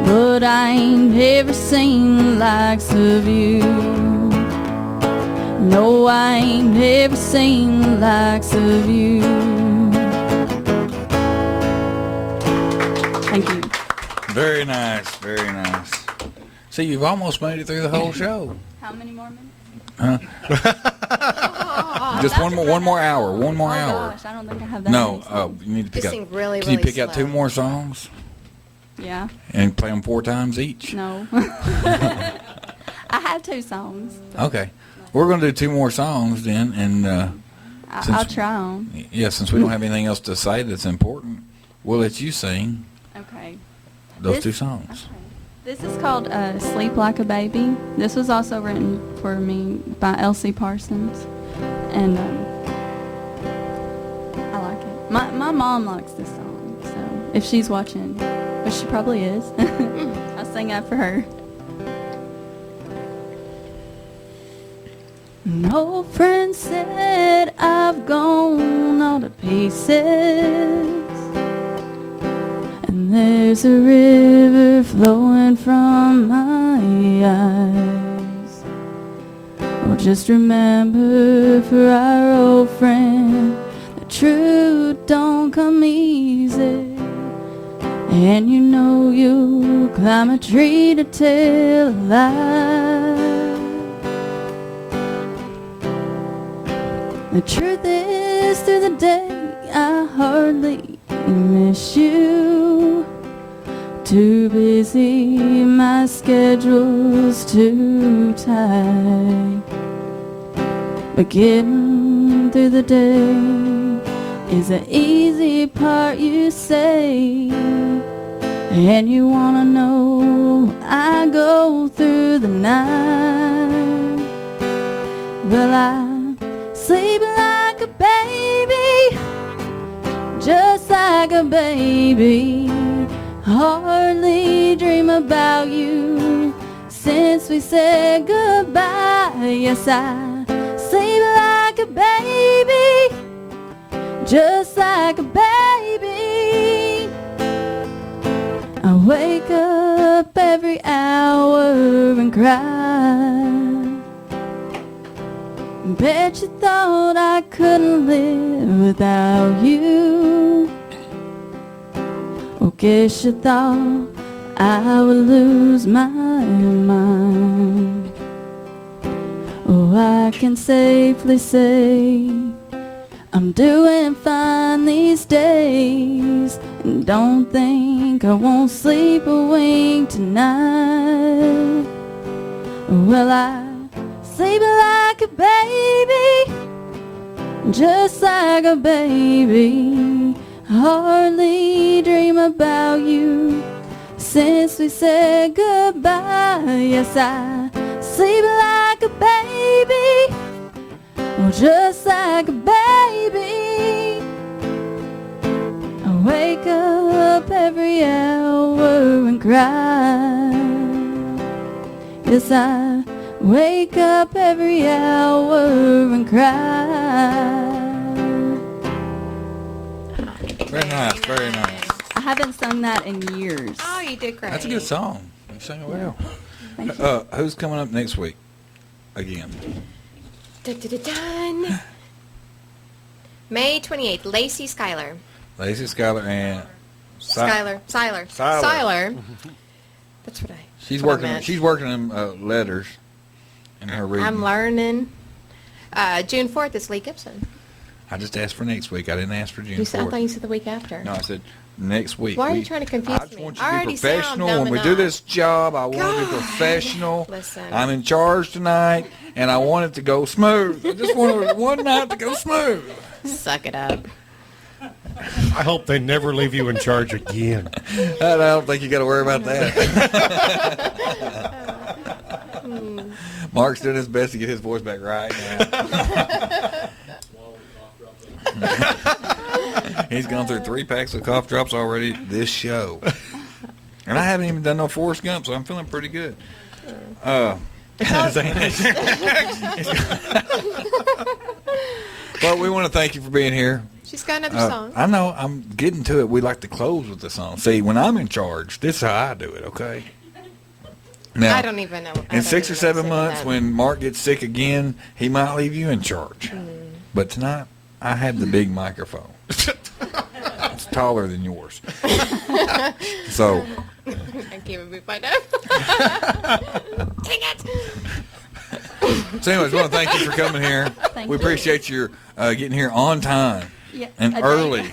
but I ain't ever seen the likes of you. No, I ain't ever seen the likes of you. Thank you. Very nice. Very nice. See, you've almost made it through the whole show. How many more minutes? Just one more hour. One more hour. Gosh, I don't think I have that No, many songs. you need to pick Just out. sing really, Can you really pick out slow. 2 more songs Yeah. and play them 4 times each? No. I have 2 songs. Okay, we're going to do 2 more songs then, and I'll Since- try them. yeah, since we don't have anything else to say that's important, we'll let you sing Okay. those This- 2 songs. This is called Sleep Like a Baby. This was also written for me by Elsie Parsons. And I like it. My mom likes this song, so if she's watching, which she probably is, I'll sing that for her. An old friend said I've gone all to pieces, and there's a river flowing from my eyes. Well, just remember for our old friend, the truth don't come easy, And you know you'll climb a tree to tell a lie. The truth is, through the day I hardly miss you. Too busy, my schedule's too tight. But getting through the day is the easy part, you say. And you wanna know I go through the night. Well, I sleep like a baby, just like a baby. Hardly dream about you since we said goodbye. Yes, I sleep like a baby, just like a baby. I wake up every hour and cry. Bet you thought I couldn't live without you. Oh, guess you thought I would lose my mind. Oh, I can safely say I'm doing fine these days, and don't think I won't sleep a wink tonight. Well, I sleep like a baby, just like a baby. Hardly dream about you since we said goodbye. Yes, I sleep like a baby, oh, just like a baby. I wake up every hour and cry. Yes, I wake up every hour and cry. Very nice, very nice. I haven't sung that in years. Oh, you did great. That's a good song. You sang it well. Thank you. Who's coming up next week? Again. Dun. May 28th, Lacey Schuyler. Lacey Schuyler and Skylar. That's what I. She's what I working. meant. She's working in letters in her reading. I'm learning. June 4th is Lee Gibson. I just asked for next week. I didn't ask for June You said, I 4th. thought you said the week after. No, I said next week. Why are you trying to confuse I just me? want you I to be already sound professional. dumb When we do enough. this job, I want to be God. professional. Listen. I'm in charge tonight, and I want it to go smooth. I just want one night to go smooth. Suck it up. I hope they never leave you in charge again. I don't think you got to worry about that. Mark's doing his best to get his voice back right now. He's gone through 3 packs of cough drops already this show. And I haven't even done no Forrest Gump, so I'm feeling pretty good. But we want to thank you for being here. She's got another song. I know. I'm getting to it. We like to close with the song. See, when I'm in charge, this is how I do it, okay? Now, I don't even know. in 6 or 7 months, when Mark gets sick again, he might leave you in charge. But tonight, I have the big microphone. It's taller than yours. So, I can't even move my nose. Dang it! so anyways, we want to thank you for coming here. Thank We you. appreciate your getting here on time Yeah, and a day. early.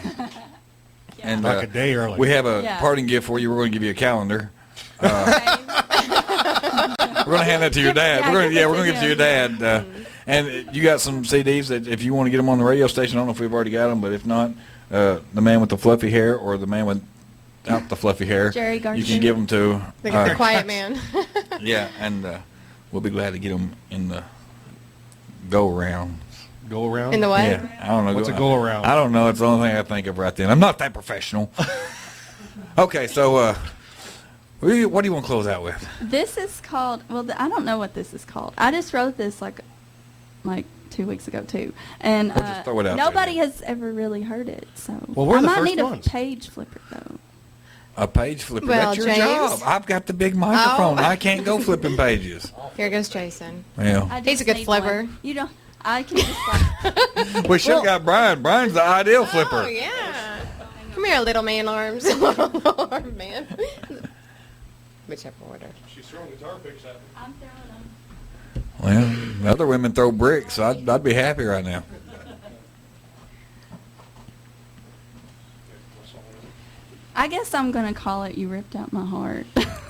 And Like a day early. We have a Yeah. parting gift for you. We're going to give you a calendar. Okay. We're going to hand that to your dad. Yeah, we're going give to it give it to your dad. And you got some CDs that if you want to get them on the radio station, I don't know if we've already got them, but if not, the man with the fluffy hair or the man without the fluffy hair, Jerry you can Garcia. give them to. The quiet man. Yeah, and we'll be glad to get them in the go around. Go around? In the what? Yeah, I don't know. What's a go around? I don't know. It's the only thing I think of right then. I'm not that professional. Okay, so what do you want to close out with? This is called, well, I don't know what this is called. I just wrote this like 2 weeks ago too, and We'll just throw it out nobody there. has ever really heard it. So Well, we're I the might first need ones. a page flipper though. A page flipper. Well, That's your James. job. I've got the big microphone. Oh. I can't go flipping pages. Here goes Jason. Well, I He's just a good need flipper. one. You know, I can just like. we should have got Brian. Brian's the ideal flipper. Oh, yeah. Come here, little man arms. Little arm man. Whichever order. She's throwing guitar picks at me. I'm throwing them. Well, other women throw bricks, so I'd be happy right now. I guess I'm going to call it You Ripped Out My Heart.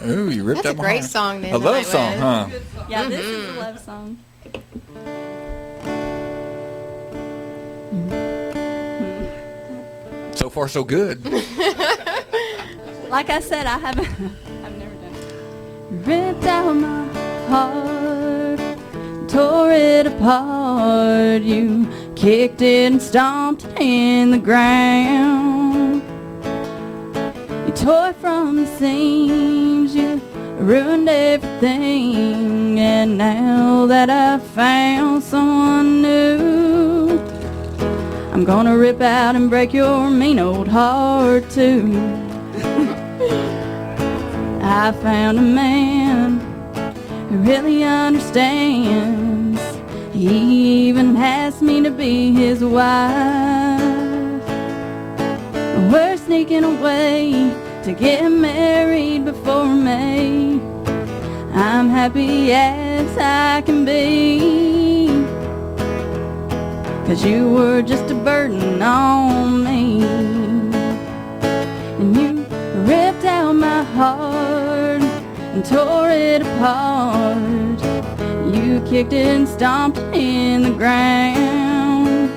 Ooh, you ripped That's out a my great heart. song then. A love song, huh? Yeah, this is a love song. So far, so good. Like I said, I've never done it. Ripped out my heart, tore it apart. You kicked it and stomped it in the ground. You tore it from the seams, you ruined everything. And now that I've found someone new, I'm gonna rip out and break your mean old heart too. I found a man who really understands. He even asked me to be his wife. We're sneaking away to get married before May. I'm happy as I can be, 'cause you were just a burden on me. And you ripped out my heart and tore it apart. You kicked it and stomped it in the ground.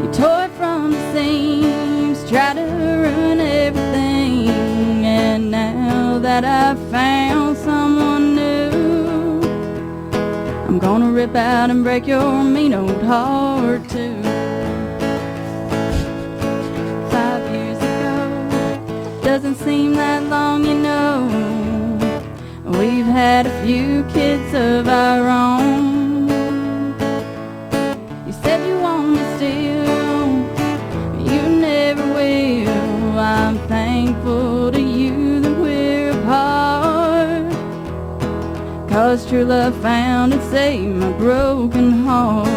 You tore it from the seams, tried to ruin everything. And now that I've found someone new, I'm gonna rip out and break your mean old heart too. 5 years ago, doesn't seem that long, you know. We've had a few kids of our own. You said you want me still, but you never will. I'm thankful to you that we're apart, 'cause true love found and saved my broken heart.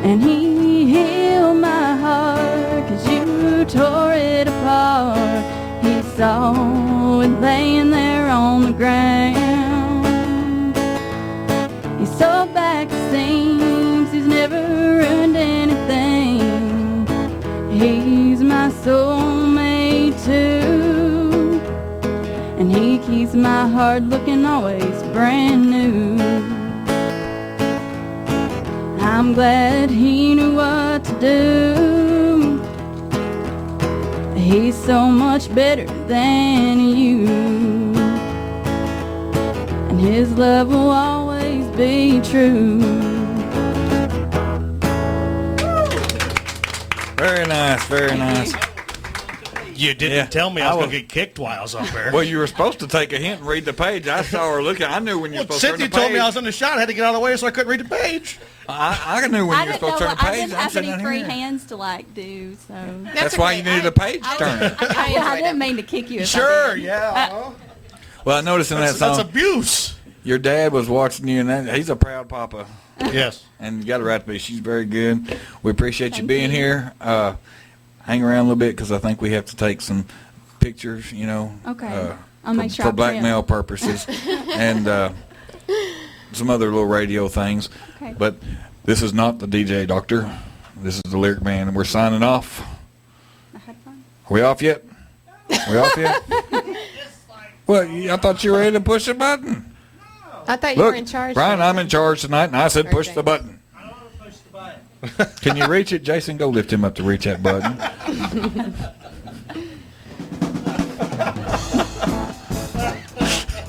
And he healed my heart, 'cause you tore it apart. He saw it laying there on the ground. He sewed back the seams, he's never ruined anything. He's my soulmate too, and he keeps my heart looking always brand new. I'm glad he knew what to do. He's so much better than you, and his love will always be true. Very nice, very nice. You didn't Yeah, tell me I I was going was- to get kicked while I was up there. Well, you were supposed to take a hint and read the page. I saw her looking. I knew when you were Well, supposed to Cynthia turn the page. told me I was in the shot. I had to get out of the way so I couldn't read the page. I knew when you were supposed to turn the I page. didn't I'm have sitting any down free here. hands to do, so. That's why you needed a page turner. I didn't mean to kick you. If Sure, I did. yeah. Well, I noticed in that That's song, abuse. your dad was watching you, and he's a proud papa. Yes. And you got a right to be. She's very good. We appreciate you Thank being you. here. Hang around a little bit because I think we have to take some pictures, Okay. I'll make sure for I print. blackmail purposes and some other little radio things. Okay. But this is not the DJ Doctor. This is the Lyric Man, and we're signing off. I had fun. Are we off yet? We off yet? Well, I thought you were ready to push a button. I thought you Look, were in charge. Brian, I'm in charge tonight, and I said push Okay. the button. I don't want to push the button. Can you reach it? Jason, go lift him up to reach that button.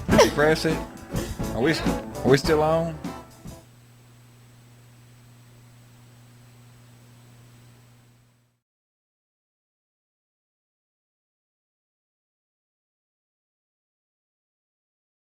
Did you press it? Are we still on?